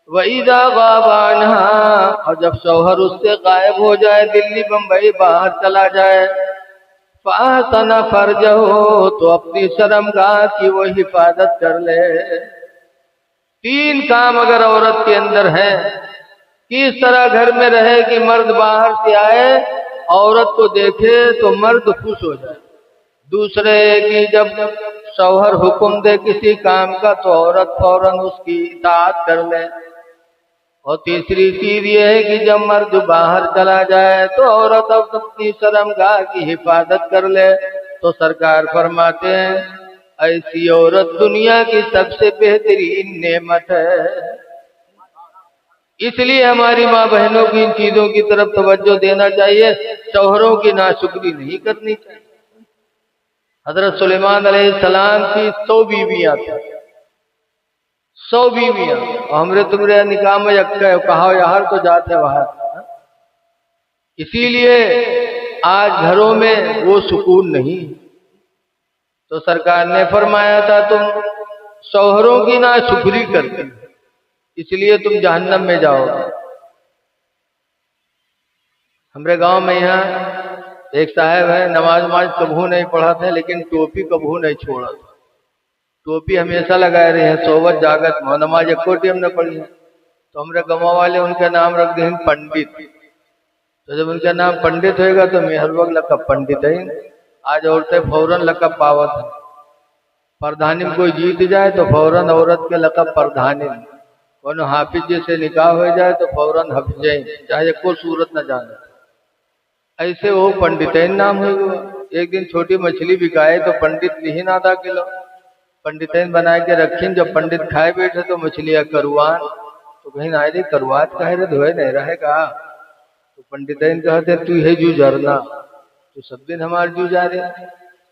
वइदा गाबा अन्हा, और जब शौहर उससे गायब हो जाए, दिल्ली बम्बई बाहर चला जाए, फाहसना फर्जहू, तो अपनी शर्मगाह की वो हिफाजत कर ले। तीन काम अगर औरत के अंदर है कि इस तरह घर में रहे कि मर्द बाहर से आए, औरत को देखे तो मर्द खुश हो जाए। दूसरे कि जब शौहर हुक्म दे किसी काम का तो औरत फौरन उसकी इताअत कर ले। और तीसरी चीज ये है कि जब मर्द बाहर चला जाए तो औरत अपनी शर्मगाह की हिफाजत कर ले। तो सरकार फरमाते हैं ऐसी औरत दुनिया की सबसे बेहतरीन नेमत है। इसलिए हमारी माँ बहनों की इन चीजों की तरफ तवज्जो देना चाहिए, शौहरों की नाशुक्री नहीं करनी चाहिए। हजरत सुलेमान अलैहिस्सलाम की 100 बीवियां थी, 100 बीवियां। हमरे तुमरे निकाह में कहा यार तो जाते बाहर। इसीलिए आज घरों में वो सुकून नहीं। तो सरकार ने फरमाया था तुम शौहरों की नाशुक्री करती, इसलिए तुम जहन्नम में जाओगे। हमारे गांव में यहाँ एक साहब है, नमाज कभू नहीं पढ़ा था, लेकिन टोपी कभू नहीं छोड़ा था। टोपी हमेशा लगाए रहे हैं, सोवत जागत नमाज एको टाइम न पढ़ी है। तो हमारे गाँव वाले उनका नाम रख दें पंडित। तो जब उनका नाम पंडित होएगा तो मैं हर वक्त लकब पंडित है। आज औरतें फौरन लकब पावत है। प्रधानी में कोई जीत जाए तो फौरन औरत के लकब प्रधानी, कौन हाफिज जैसे निकाह हो जाए तो फौरन हफिज, चाहे कोई सूरत न जाने। ऐसे वो पंडितैन नाम हुआ। एक दिन छोटी मछली बिकाए तो पंडित लिहिन आधा किलो, पंडितैन बना के रखी। जब पंडित खाए बैठे तो मछलियां करुआन, तो कहीं ना रे करुआत कहे रे धोए नहीं रहेगा। तो पंडितैन कहते तू है जू जरना, तो सब दिन हमारे जू जा रहे,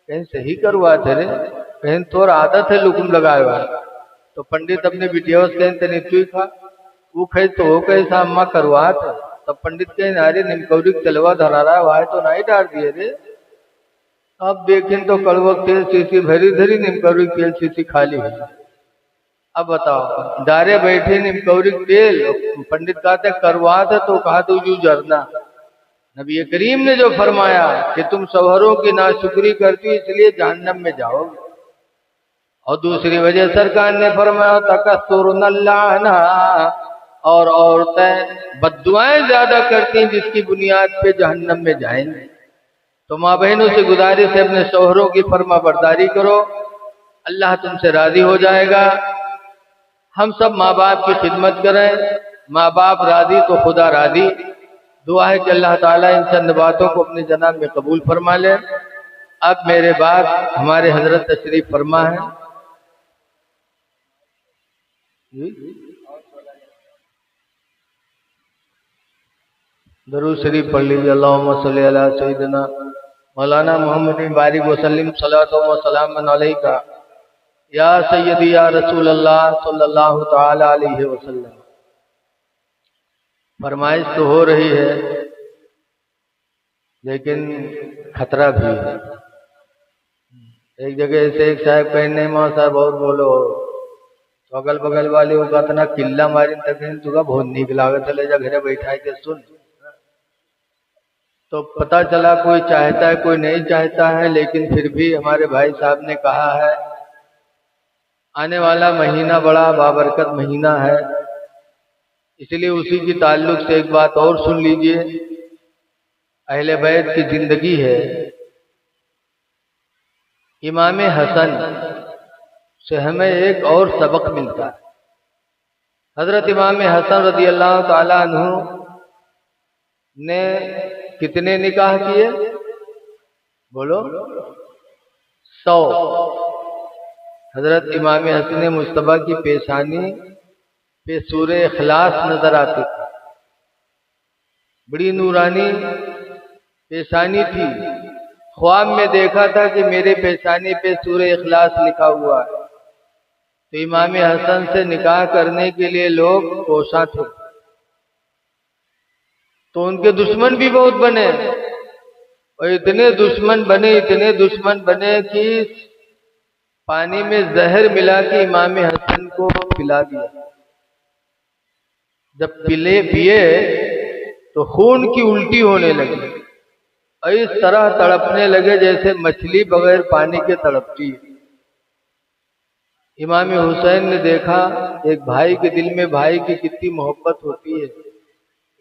कहीं सही करुआत है रे, कहीं तोर आदत है लुकुम लगाए हुआ। तो पंडित अपने बिटिया से कहते नहीं तू खा, वो खाई तो वो कैसा अम्मा करुआत है। तब पंडित कहे अरे निमकौरी तलवा धरा रहा है, वाह तो नहीं डाल दिए रे। अब देखें तो कड़वक तेल शीशी भरी धरी, निमकौरी तेल शीशी खाली है। अब बताओ डारे बैठे निमकौरी तेल, पंडित कहते करवात है तो कहा तू जू जरना। नबी करीम ने जो फरमाया कि तुम शौहरों की नाशुक्री करती इसलिए जहन्नम में जाओगे। और दूसरी वजह सरकार ने फरमाया तकस्सुरुन्नल्लाहना, और औरतें बद्दुआएं ज्यादा करती हैं जिसकी बुनियाद पे जहन्नम में जाएंगे। तो माँ बहनों से गुजारिश है अपने शौहरों की फर्मा बरदारी करो, अल्लाह तुमसे राजी हो जाएगा। हम सब माँ बाप की खिदमत करें, माँ बाप राजी तो खुदा राजी। दुआ है कि अल्लाह ताला इन चंद बातों को अपने जनाब में कबूल फरमा ले। अब मेरे बाद हमारे हजरत तशरीफ फरमा है। दरूद शरीफ पढ़ लीजिए। अल्लाहुम्मा सल्ली अला सय्यिदना मौलाना मोहम्मद बारिक वसल्लम सल्लल्लाहु व सलाम अलैका या सय्यदी या रसूल अल्लाह सल्लल्लाहु तआला अलैहि वसल्लम। फरमाइश तो हो रही है लेकिन खतरा भी है। एक जगह से एक साहब कहने माँ साहब और बोलो, तो अगल बगल वाले वो कहता किल्ला मारी तक तुका बहुत नीक लागत ले जा घरे बैठा के सुन। तो पता चला कोई चाहता है कोई नहीं चाहता है, लेकिन फिर भी हमारे भाई साहब ने कहा है आने वाला महीना बड़ा बाबरकत महीना है, इसलिए उसी की ताल्लुक से एक बात और सुन लीजिए। अहले बैत की जिंदगी है। इमाम हसन से हमें एक और सबक मिलता है। हजरत इमाम हसन रज़ी अल्लाह ताला अन्हु ने कितने निकाह किए बोलो? 100। हजरत इमाम हसन मुस्तफा की पेशानी पे सूरह इखलास नजर आती थी। बड़ी नूरानी पेशानी थी। ख्वाब में देखा था कि मेरे पेशानी पे सूरह इखलास लिखा हुआ है। तो इमाम हसन से निकाह करने के लिए लोग कोशा थे। तो उनके दुश्मन भी बहुत बने, और इतने दुश्मन बने कि पानी में जहर मिला के इमाम हसन को पिला दिया। जब पिए तो खून की उल्टी होने लगी और इस तरह तड़पने लगे जैसे मछली बगैर पानी के तड़पती है। इमाम हुसैन ने देखा एक भाई के दिल में भाई की कितनी मोहब्बत होती है।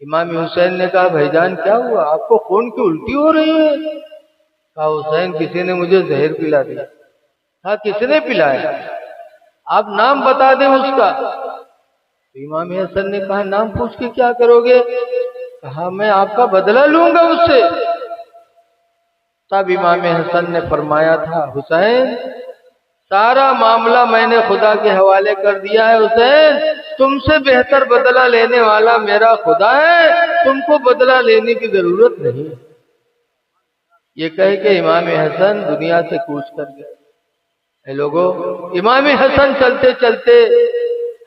इमाम हुसैन ने कहा, भाईजान क्या हुआ, आपको खून की उल्टी हो रही है? कहा, हुसैन किसी ने मुझे जहर पिला दिया। कहा, किसने पिलाया? आप नाम बता दें उसका। तो इमाम हसन ने कहा, नाम पूछ के क्या करोगे? कहा, मैं आपका बदला लूंगा उससे। तब इमाम हसन ने फरमाया था, हुसैन सारा मामला मैंने खुदा के हवाले कर दिया है। हुसैन तुमसे बेहतर बदला लेने वाला मेरा खुदा है, तुमको बदला लेने की जरूरत नहीं। ये कह के इमाम हसन दुनिया से कूच कर गए। लोगों, इमाम हसन चलते चलते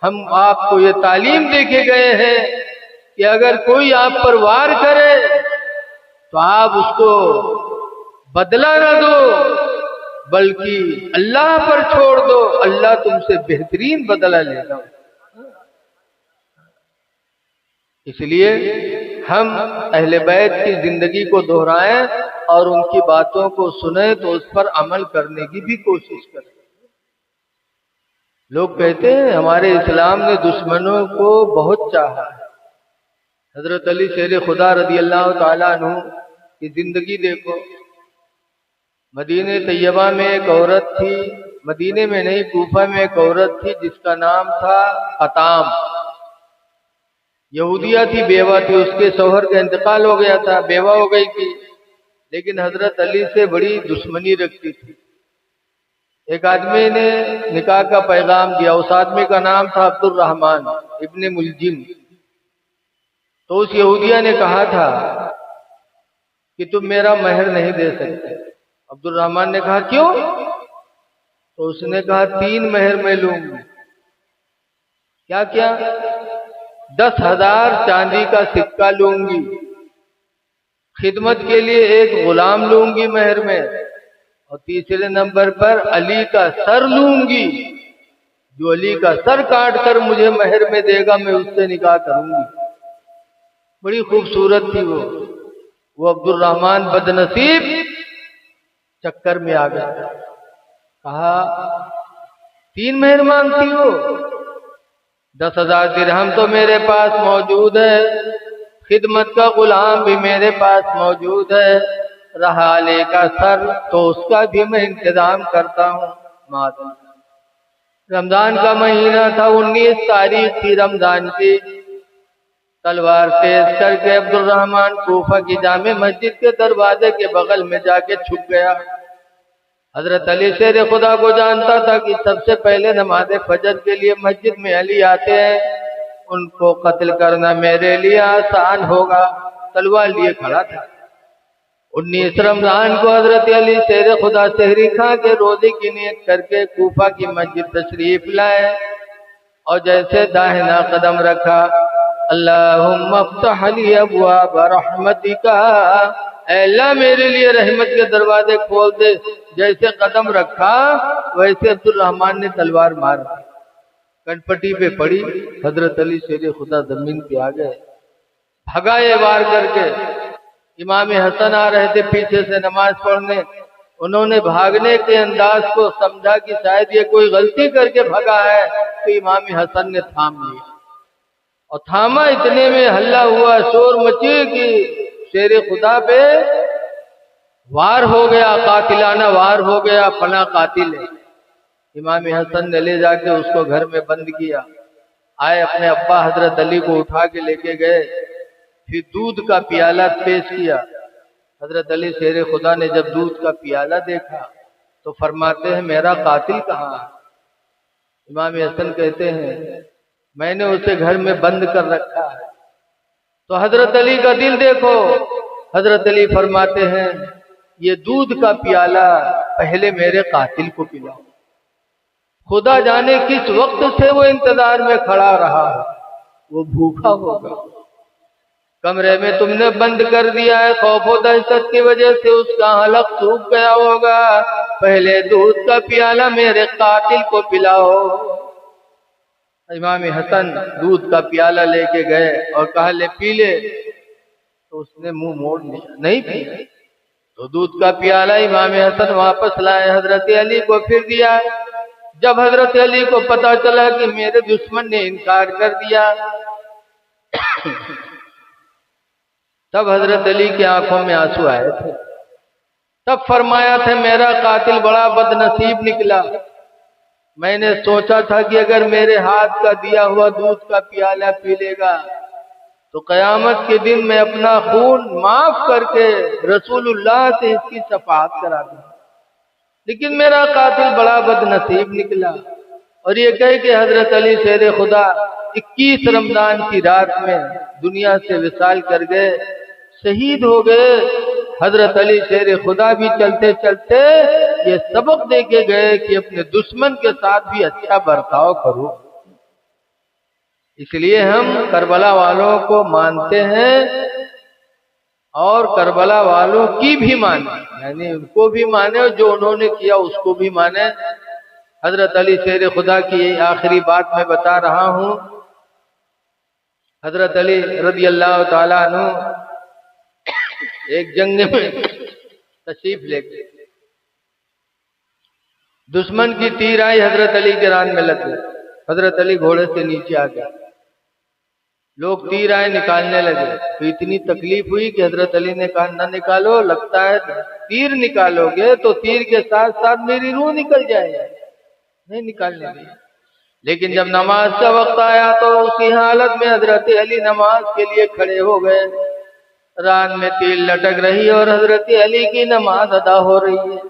हम आपको ये तालीम देके गए हैं कि अगर कोई आप पर वार करे तो आप उसको बदला न दो, बल्कि अल्लाह पर छोड़ दो, अल्लाह तुमसे बेहतरीन बदला लेगा। इसलिए हम अहले बैत की जिंदगी को दोहराएं और उनकी बातों को सुने तो उस पर अमल करने की भी कोशिश करें। लोग कहते हैं हमारे इस्लाम ने दुश्मनों को बहुत चाहा है। हजरत अली शेर खुदा रदी अल्लाह ताला अन्हु की जिंदगी देखो। मदीने तैयबा में एक औरत थी, मदीने में नहीं कूफा में एक औरत थी जिसका नाम था अताम। यहूदिया थी, बेवा थी, उसके शौहर का इंतकाल हो गया था, बेवा हो गई थी, लेकिन हजरत अली से बड़ी दुश्मनी रखती थी। एक आदमी ने निकाह का पैगाम दिया, उस आदमी का नाम था अब्दुल रहमान इब्ने मुलजिम। तो उस यहूदिया ने कहा था कि तुम मेरा महर नहीं दे सकते। अब्दुल रहमान ने कहा, क्यों? तो उसने कहा, 3 महर मैं लूंगी। क्या क्या? 10,000 चांदी का सिक्का लूंगी, खिदमत के लिए एक गुलाम लूंगी महर में, और तीसरे नंबर पर अली का सर लूंगी। जो अली का सर काट कर मुझे महर में देगा मैं उससे निकाह करूंगी। बड़ी खूबसूरत थी वो अब्दुल रहमान बदनसीब चक्कर में आ गया। कहा, 3 महर मांगती हो? 10,000 दिरहम तो मेरे पास मौजूद है, खिदमत का गुलाम भी मेरे पास मौजूद है, रहा अली का सर तो उसका भी मैं इंतजाम करता हूँ। मादम रमजान का महीना था, 19 तारीख थी रमजान की। तलवार तेज करके अब्दुल रहमान कूफा की जामे मस्जिद के दरवाजे के बगल में जाके छुप गया। हजरत अली शेर खुदा को जानता था कि सबसे पहले नमाज फजर के लिए मस्जिद में अली आते हैं, उनको कत्ल करना मेरे लिए आसान होगा। तलवार लिए खड़ा था। 19 रमजान को हजरत अली शेर खुदा सहरी खा के रोजे की नियत करके कूफा की मस्जिद तशरीफ लाए, और जैसे दाहिना कदम रखा, अल्लाहुम्मा अफ्तह ली अबवाब रहमतिका, अल्लाह मेरे लिए रहमत के दरवाजे खोल दे। जैसे कदम रखा वैसे अब्दुल रहमान ने तलवार मार दी, कनपट्टी पे पड़ी। हजरत अली शेर खुदा जमीन पे आ गए, भगाए वार करके। इमाम हसन आ रहे थे पीछे से नमाज पढ़ने, उन्होंने भागने के अंदाज को समझा कि शायद ये कोई गलती करके भगा है, तो इमाम हसन ने थाम लिया। और थामा इतने में हल्ला हुआ, शोर मची कि शेर खुदा पे वार हो गया, कातिलाना वार हो गया, फला कातिल है। इमाम हसन ने ले जाके उसको घर में बंद किया। आए अपने अब्बा हजरत अली को उठा के लेके गए, फिर दूध का प्याला पेश किया। हजरत अली शेर खुदा ने जब दूध का प्याला देखा तो फरमाते हैं, मेरा कातिल कहाँ है? इमाम हसन कहते हैं, मैंने उसे घर में बंद कर रखा है, तो हजरत अली का दिल देखो, हजरत अली फरमाते हैं ये दूध का प्याला पहले मेरे कातिल को पिलाओ। खुदा जाने किस वक्त से वो इंतजार में खड़ा रहा, वो भूखा होगा। कमरे में तुमने बंद कर दिया है, खौफो दहशत की वजह से उसका हलक सूख गया होगा। पहले दूध का प्याला मेरे कातिल को पिलाओ। इमाम हसन दूध का प्याला लेके गए और कहा ले पी ले, तो उसने मुंह मोड़ लिया, नहीं पी। तो दूध का प्याला इमाम हसन वापस लाए, हजरत अली को फिर दिया। जब हजरत अली को पता चला कि मेरे दुश्मन ने इनकार कर दिया, तब हजरत अली की आंखों में आंसू आए थे। तब फरमाया था मेरा कातिल बड़ा बदनसीब निकला। मैंने सोचा था कि अगर मेरे हाथ का दिया हुआ दूध का प्याला पी लेगा तो कयामत के दिन मैं अपना खून माफ करके रसूलुल्लाह से इसकी शफाअत करा दूंगा। लेकिन मेरा कातिल बड़ा बदनसीब निकला। और ये कहे कि हजरत अली शेर खुदा 21 रमजान की रात में दुनिया से विसाल कर गए, शहीद हो गए। हजरत अली शेर खुदा भी चलते चलते ये सबक दे के गए कि अपने दुश्मन के साथ भी अच्छा बर्ताव करो। इसलिए हम करबला वालों को मानते हैं और करबला वालों की भी माने, यानी उनको भी माने और जो उन्होंने किया उसको भी माने। हजरत अली शेर खुदा की आखिरी बात मैं बता रहा हूं। हजरत अली रज़ी अल्लाह ताला अन्हु एक जंग में तशरीफ लेके, दुश्मन की तीर आई, हजरत अली के रान में लग गई। हजरत अली घोड़े से नीचे आ गए, लोग तीर आए निकालने लगे। तो इतनी तकलीफ हुई कि हजरत अली ने कहा न निकालो, लगता है तीर निकालोगे तो तीर के साथ साथ मेरी रूह निकल जाएगी, नहीं निकालने दी। लेकिन जब नमाज का वक्त आया तो उसी हालत में हजरत अली नमाज के लिए खड़े हो गए। रान में तीर लटक रही और हजरत अली की नमाज अदा हो रही है।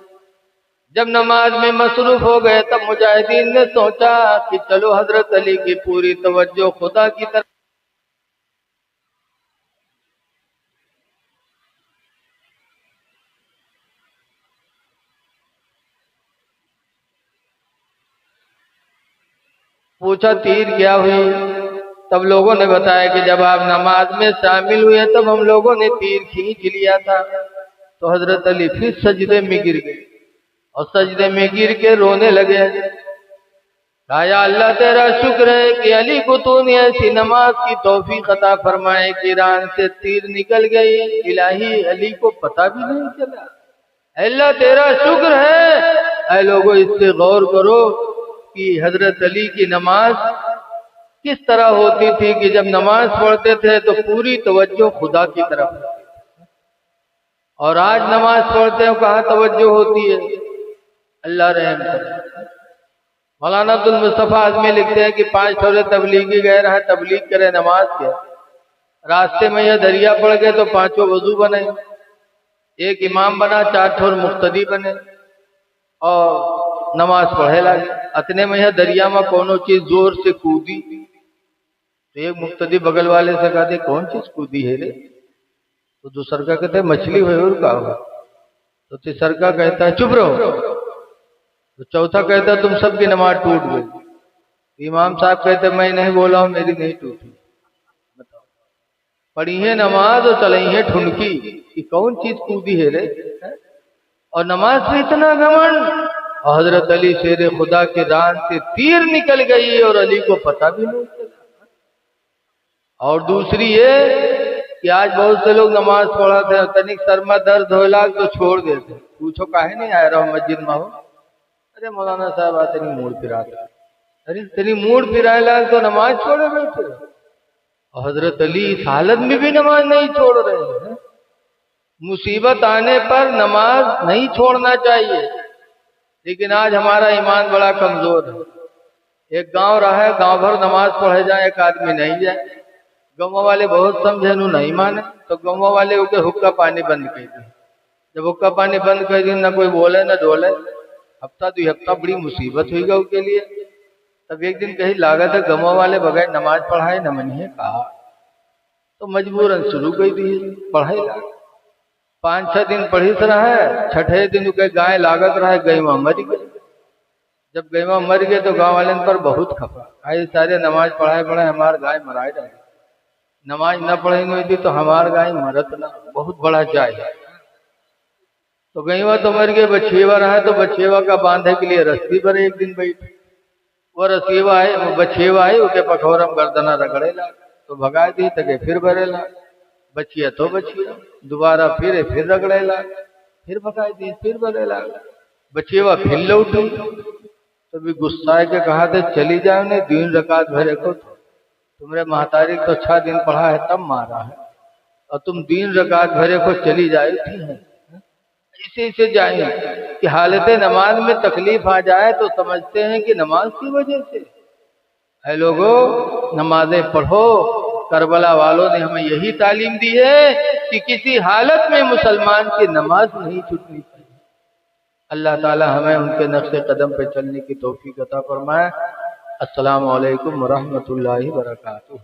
जब नमाज में मसरूफ हो गए तब मुजाहिदीन ने सोचा कि चलो हजरत अली की पूरी तवज्जो खुदा की तरफ पूछा तीर क्या हुई। तब लोगों ने बताया कि जब आप नमाज में शामिल हुए तब हम लोगों ने तीर खींच लिया था। तो हजरत अली फिर सजदे में गिर गए और सजदे में गिर के रोने लगे। या अल्लाह तेरा शुक्र है कि अली को तूने ऐसी नमाज की तौफीक अता फरमाए कि रान से तीर निकल गई, इलाही अली को पता भी नहीं चला। अल्लाह तेरा शुक्र है। ऐ लोगों इससे गौर करो कि हजरत अली की नमाज किस तरह होती थी कि जब नमाज पढ़ते थे तो पूरी तवज्जो खुदा की तरफ होती थी। और आज नमाज पढ़ते हैं कहाँ तवज्जो होती है। अल्लाह रहम करे। मौलाना अब्दुल मुस्तफा आजमी लिखते हैं कि 5 ठोरे तबलीगी गए रहे, तबलीग करे नमाज के, रास्ते में यह दरिया पड़ गए तो 5 वजू बने, एक इमाम बना, 4 ठोर मुक्तदी बने और नमाज पढ़े लगे। अतने में यह दरिया में कोनो चीज जोर से कूदी तो एक मुक्तदी बगल वाले से कहते कौन चीज कूदी है रे? तो दूसर का कहते मछली हुई और का हुआ। तो तीसर का कहता है चुप रहो। तो चौथा कहता तुम सबकी नमाज टूट गई। इमाम साहब कहते मैं नहीं बोला हूं, मेरी नहीं टूटी। बताओ, पढ़ी है नमाज और चलाई है ठुनकी कि कौन चीज कूदी है रे? और नमाज से इतना घमंड। और हजरत अली शेर खुदा के रान से तीर निकल गई और अली को पता भी नहीं चला। और दूसरी ये कि आज बहुत से लोग नमाज पढ़ा थे, तनिक सरमा दर्द होला तो छोड़ देते। पूछो काहे नहीं आया रहो मस्जिद में हो? अरे मौलाना साहब आते नहीं मूड फिरा था। अरे तेरी मूड फिराए तो नमाज छोड़े बैठे। और हजरत अली इस हालत में भी नमाज नहीं छोड़ रहे हैं। मुसीबत आने पर नमाज नहीं छोड़ना चाहिए, लेकिन आज हमारा ईमान बड़ा कमजोर है। एक गांव रहा है, गांव भर नमाज पढ़े जाए, एक आदमी नहीं जाए। गाँव वाले बहुत समझे नहीं माने तो गाँव वाले ओके हुक्का पानी बंद कर दिए। जब हुक्का पानी बंद कर दिए ना कोई बोले ना डोले, हफ्ता 2 हफ्ता बड़ी मुसीबत हुई गाँव के लिए। तब एक दिन कहीं लागत है गाँव वाले बगैर नमाज पढ़ाए न मनिए कहा। तो मजबूरन शुरू कर दी पढ़ाई लाग। 5-6 दिन पढ़ी रहा है, छठे दिन के गाय लागत रहा है, गईवा मर गई। जब गईवा मर गए तो गांव वाले पर बहुत खफा, आई सारे नमाज पढ़ाए हमार गाय मराए रहे, नमाज न पढ़े नहीं थी तो हमार गाय मरत ना, बहुत बड़ा जाय है। तो गईवा तो मर गए, बछेवा रहा तो बछेवा का बांधे के लिए रस्सी पर एक दिन बैठे। वो रसीवा है, वो बछेवा है, उसके पखोरम गर्दना रगड़ेला तो भगा दी तके फिर भरेला, बचिया तो बचिया दोबारा फिर रगड़ेला, फिर भगा दी, फिर भरेला, बछेवा फिर लौटी। तो भी गुस्सा के कहा थे चली जाओ ने दिन रकात भरे को, तुमरे महतारी तो 6 दिन पढ़ा है तब मारा है, और तुम दिन रकात भरे को चली जाए थी है। इसे जाए कि हालत नमाज में तकलीफ आ जाए तो समझते हैं कि नमाज की वजह से है। लोगों नमाजें पढ़ो, करबला वालों ने हमें यही तालीम दी है कि किसी हालत में मुसलमान की नमाज नहीं छूटनी चाहिए। अल्लाह ताला हमें उनके नक्शे कदम पे चलने की तौफीक अता फरमाए। अस्सलामु अलैकुम व रहमतुल्लाहि व बरकातुहू।